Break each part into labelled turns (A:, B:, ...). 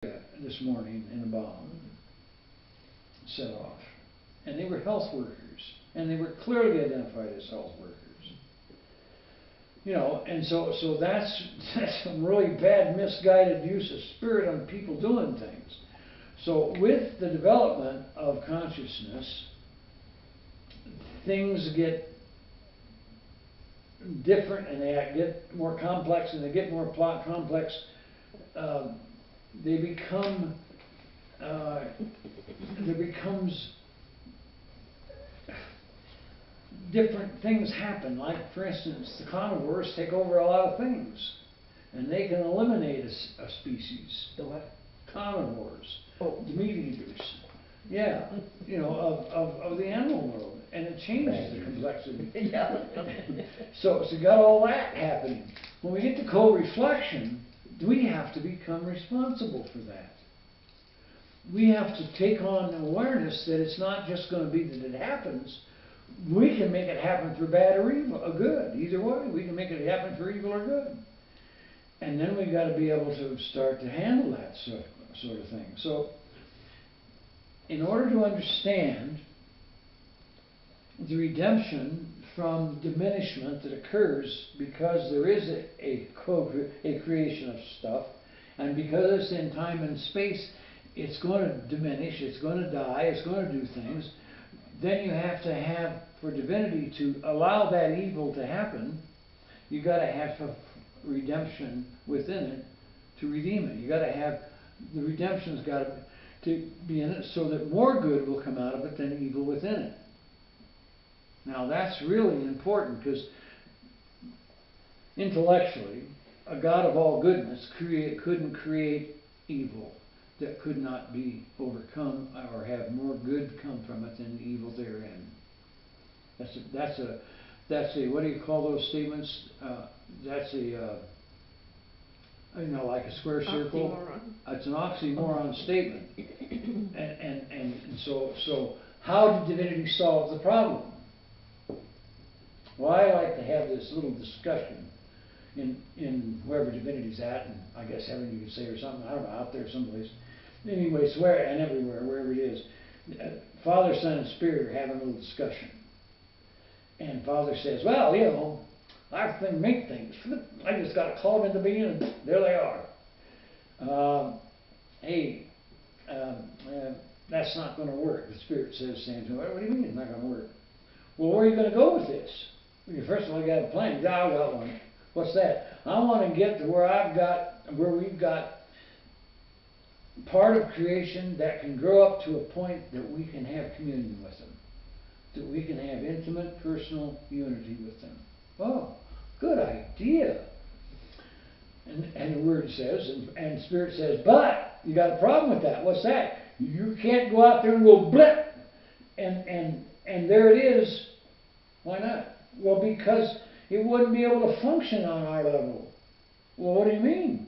A: this morning in a bomb set off. And they were health workers. And they were clearly identified as health workers. You know, and so that's some really bad, misguided use of spirit on people doing things. So with the development of consciousness, things get different and they get more complex, and they get more complex. They become, there becomes different things happen. Like, for instance, the carnivores take over a lot of things, and they can eliminate a species.
B: The what?
A: Carnivores.
B: Oh.
A: The meat eaters. Yeah, you know, of the animal world, and it changes the complexity.
B: Yeah.
A: So you got all that happening. When we get to co-reflection, we have to become responsible for that. We have to take on awareness that it's not just going to be that it happens. We can make it happen for bad or evil, or good. Either way, we can make it happen for evil or good. And then we've got to be able to start to handle that sort of thing. So, in order to understand the redemption from diminishment that occurs because there is a creation of stuff, and because it's in time and space, it's going to diminish, it's going to die, it's going to do things. Then you have to have, for divinity to allow that evil to happen, you got to have a redemption within it to redeem it. You got to have, the redemption's got to be in it so that more good will come out of it than evil within it. Now that's really important, because intellectually, a God of all goodness couldn't create evil that could not be overcome or have more good come from it than evil therein. That's a what do you call those statements? That's a you know, like a square circle.
B: Oxymoron. It's
A: an oxymoron statement. And so how did divinity solve the problem? Well, I like to have this little discussion in wherever divinity's at, and I guess heaven you could say, or something, I don't know, out there someplace. Anyway, swear, and everywhere, wherever it is. Father, Son, and Spirit are having a little discussion. And Father says, well, you know, I can make things. I just got to call them into being, and there they are. Hey, that's not going to work. The Spirit says, to him, what do you mean it's not going to work? Well, where are you going to go with this? Well, first of all, you got a plan. Yeah, I got one. What's that? I want to get to where we've got part of creation that can grow up to a point that we can have communion with them, that we can have intimate, personal unity with them. Oh, good idea. And the Word says, and Spirit says, but you got a problem with that. What's that? You can't go out there and go blip, and there it is. Why not? Well, because it wouldn't be able to function on our level. Well, what do you mean?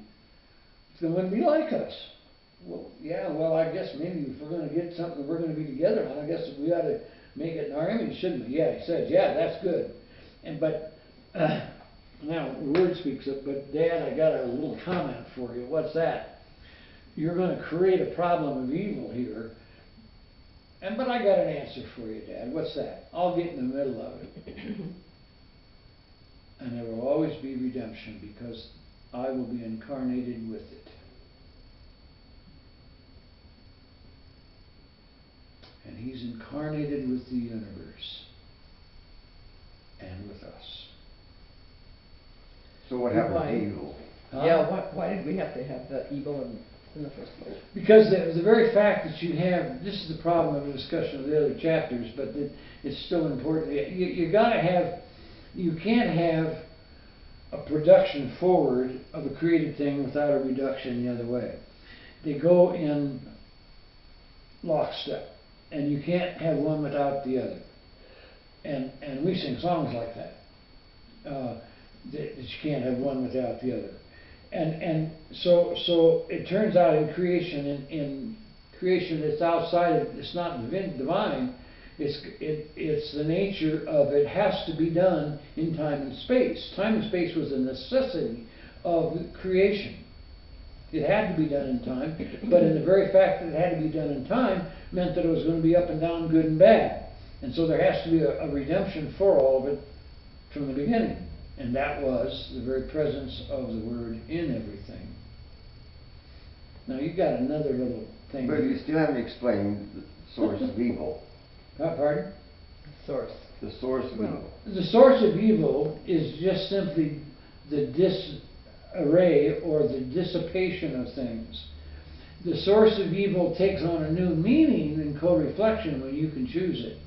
A: It wouldn't be like us. Well, yeah, well, I guess maybe if we're going to get something we're going to be together on, I guess we ought to make it in our image, shouldn't we? Yeah, he says, yeah, that's good. But now the Word speaks up, but Dad, I got a little comment for you. What's that? You're going to create a problem of evil here. But I got an answer for you, Dad. What's that? I'll get in the middle of it. And there will always be redemption, because I will be incarnated with it. And He's incarnated with the universe and with us.
C: So what happened to evil?
A: Huh?
B: Yeah, why did we have to have the evil in the first place?
A: Because the very fact that you have, this is the problem of the discussion of the other chapters, but it's still important. You got to have, you can't have a production forward of a created thing without a reduction the other way. They go in lockstep, and you can't have one without the other. And we sing songs like that. That you can't have one without the other. And so it turns out in creation that's outside of, it's not divine, it's the nature of it has to be done in time and space. Time and space was a necessity of creation. It had to be done in time, but in the very fact that it had to be done in time meant that it was going to be up and down, good and bad. And so there has to be a redemption for all of it from the beginning. And that was the very presence of the Word in everything. Now you've got another little thing.
C: But you still haven't explained the source of evil.
A: Pardon?
B: Source.
C: The source of evil.
A: The source of evil is just simply the disarray or the dissipation of things. The source of evil takes on a new meaning in co-reflection when you can choose it.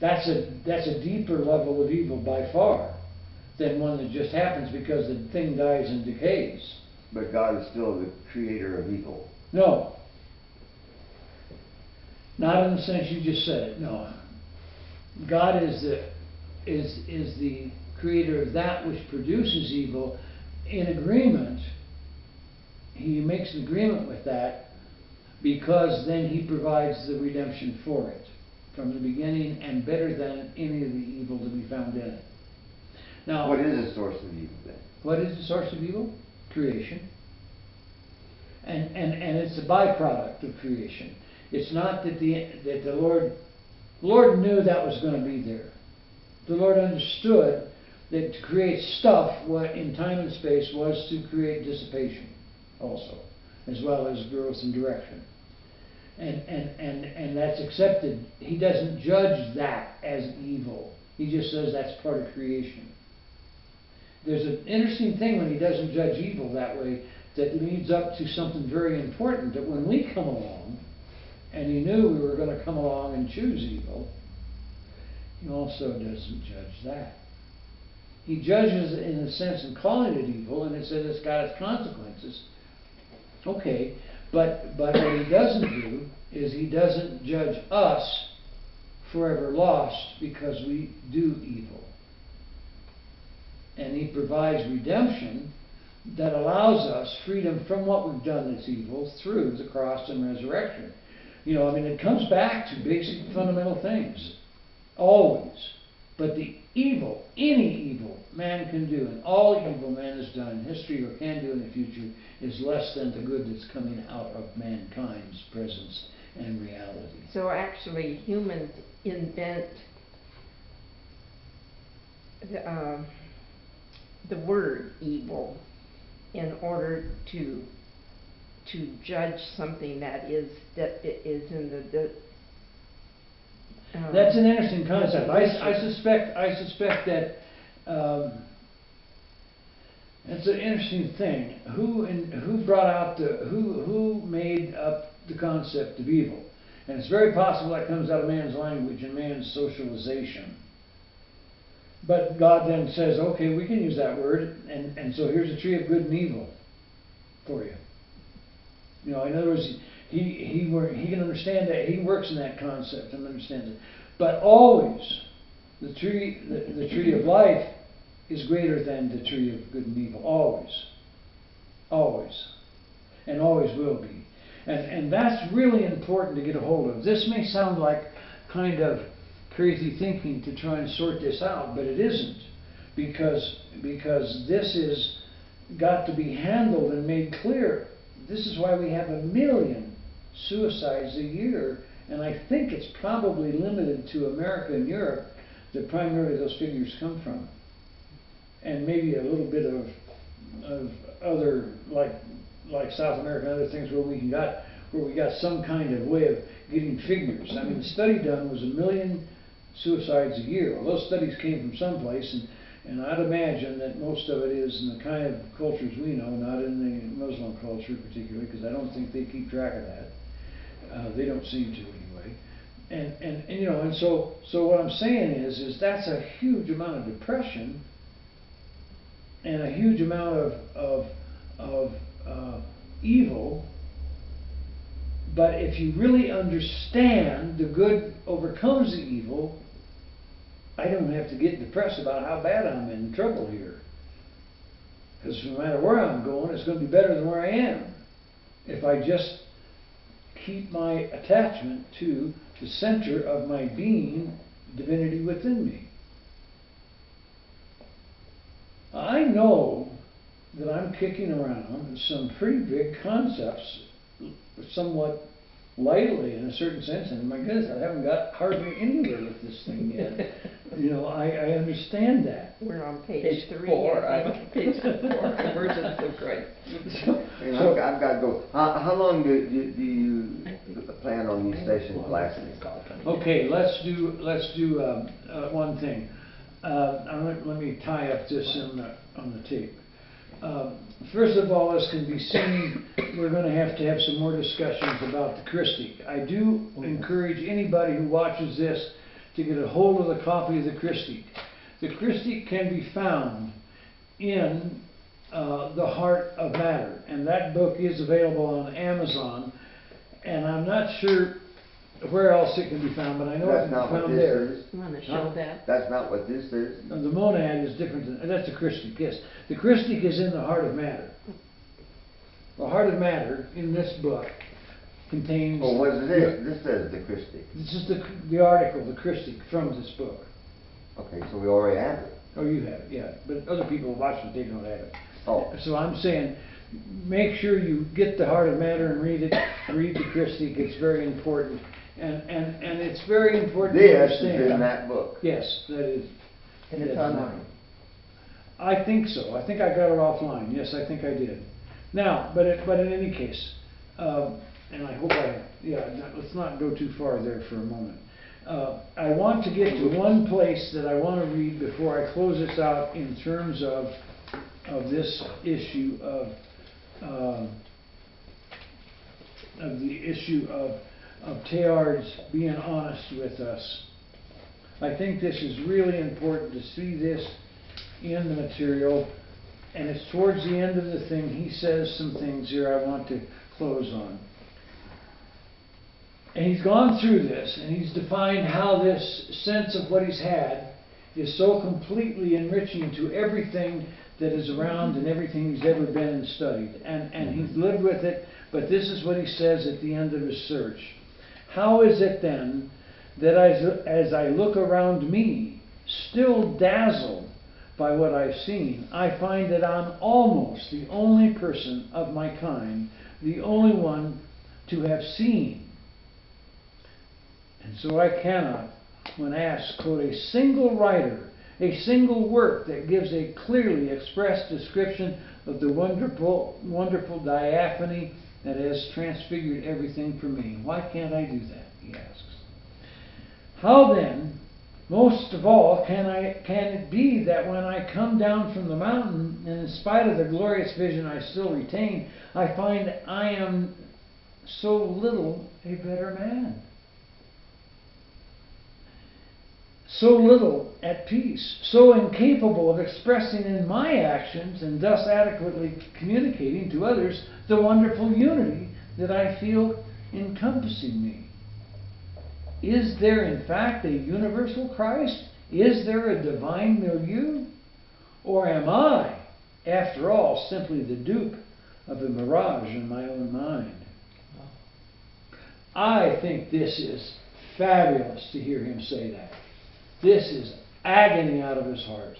A: That's a deeper level of evil by far than one that just happens because the thing dies and decays.
C: But God is still the creator of evil.
A: No. Not in the sense you just said it, no. God is the creator of that which produces evil in agreement. He makes an agreement with that because then he provides the redemption for it from the beginning and better than any of the evil to be found in it. Now,
C: what is the source of evil then?
A: What is the source of evil? Creation. And it's a byproduct of creation. It's not that the Lord knew that was going to be there. The Lord understood that to create stuff in time and space was to create dissipation also, as well as growth and direction. And that's accepted. He doesn't judge that as evil. He just says that's part of creation. There's an interesting thing when he doesn't judge evil that way that leads up to something very important, that when we come along, and he knew we were going to come along and choose evil, he also doesn't judge that. He judges it in the sense of calling it evil, and it says it's got its consequences. Okay, but what he doesn't do is he doesn't judge us forever lost because we do evil. And he provides redemption that allows us freedom from what we've done that's evil through the cross and resurrection. You know, I mean, it comes back to basic fundamental things. Always. But the evil, any evil man can do, and all evil man has done in history or can do in the future, is less than the good that's coming out of mankind's presence and reality.
D: So actually humans invent the word evil in order to judge something that is in the
A: that's an interesting concept. I suspect that it's an interesting thing. Who brought out who made up the concept of evil? And it's very possible that comes out of man's language and man's socialization. But God then says, okay, we can use that word, and so here's a tree of good and evil for you. You know, in other words, he can understand that. He works in that concept and understands it. But always, the tree of life is greater than the tree of good and evil. Always, always, and always will be. And that's really important to get a hold of. This may sound like kind of crazy thinking to try and sort this out, but it isn't, because this is got to be handled and made clear. This is why we have 1 million suicides a year, and I think it's probably limited to America and Europe that primarily those figures come from, and maybe a little bit of other like South America and other things where we got some kind of way of getting figures. I mean, the study done was 1 million suicides a year. Well, those studies came from someplace, and I'd imagine that most of it is in the kind of cultures we know, not in the Muslim culture particularly, because I don't think they keep track of that. They don't seem to anyway. And you know, and so what I'm saying is that's a huge amount of depression and a huge amount of evil. But if you really understand the good overcomes the evil, I don't have to get depressed about how bad I'm in trouble here. Because no matter where I'm going, it's going to be better than where I am if I just keep my attachment to the center of my being, divinity within me. I know that I'm kicking around some pretty big concepts, somewhat lightly in a certain sense, and my goodness, I haven't got hardly anywhere with this thing yet. You know, I understand that.
D: We're on page
B: Page
D: 3.
B: 4,
D: I
B: I
D: think.
B: page 4, emergence of Christ.
C: And I've got to go. How long do you plan on these sessions lasting?
A: Okay, let's do one thing. Let me tie up this on the tape. First of all, as can be seen, we're going to have some more discussions about the Christic. I do encourage anybody who watches this to get a hold of the copy of the Christic. The Christic can be found in The Heart of Matter, and that book is available on Amazon, and I'm not sure where else it can be found, but I know it
C: That's
A: can be
C: not what
A: found
C: this
A: there.
C: is.
D: You wanna show that?
C: That's not what this is.
A: The monad is different than, that's the Christic, yes. The Christic is in The Heart of Matter. The Heart of Matter, in this book, contains...
C: Well, what is this? This says the Christic.
A: This is the article, the Christic, from this book.
C: Okay, so we already have it.
A: Oh, you have it, yeah, but other people watch it, they don't have it.
C: Oh.
A: So I'm saying, make sure you get The Heart of Matter and read it, read the Christic, it's very important. And it's very important to
C: This is
A: understand.
C: in that book.
A: Yes, that is.
B: And it's online.
A: I think so. I think I got it offline. Yes, I think I did. Now, but in any case, and I hope I have. Yeah, let's not go too far there for a moment. I want to get to one place that I want to read before I close this out in terms of this issue of the issue of Teilhard's being honest with us. I think this is really important to see this in the material, and it's towards the end of the thing. He says some things here I want to close on. And he's gone through this, and he's defined how this sense of what he's had is so completely enriching to everything that is around and everything he's ever been and studied. And he's lived with it, but this is what he says at the end of his search. How is it then that as I look around me, still dazzled by what I've seen, I find that I'm almost the only person of my kind, the only one to have seen? And so I cannot, when asked, quote a single writer, a single work that gives a clearly expressed description of the wonderful diaphany that has transfigured everything for me. Why can't I do that, he asks. How then, most of all, can it be that when I come down from the mountain, and in spite of the glorious vision I still retain, I find I am so little a better man? So little at peace, so incapable of expressing in my actions and thus adequately communicating to others the wonderful unity that I feel encompassing me. Is there in fact a universal Christ? Is there a divine milieu? Or am I, after all, simply the dupe of a mirage in my own mind? I think this is fabulous to hear him say that. This is agony out of his heart.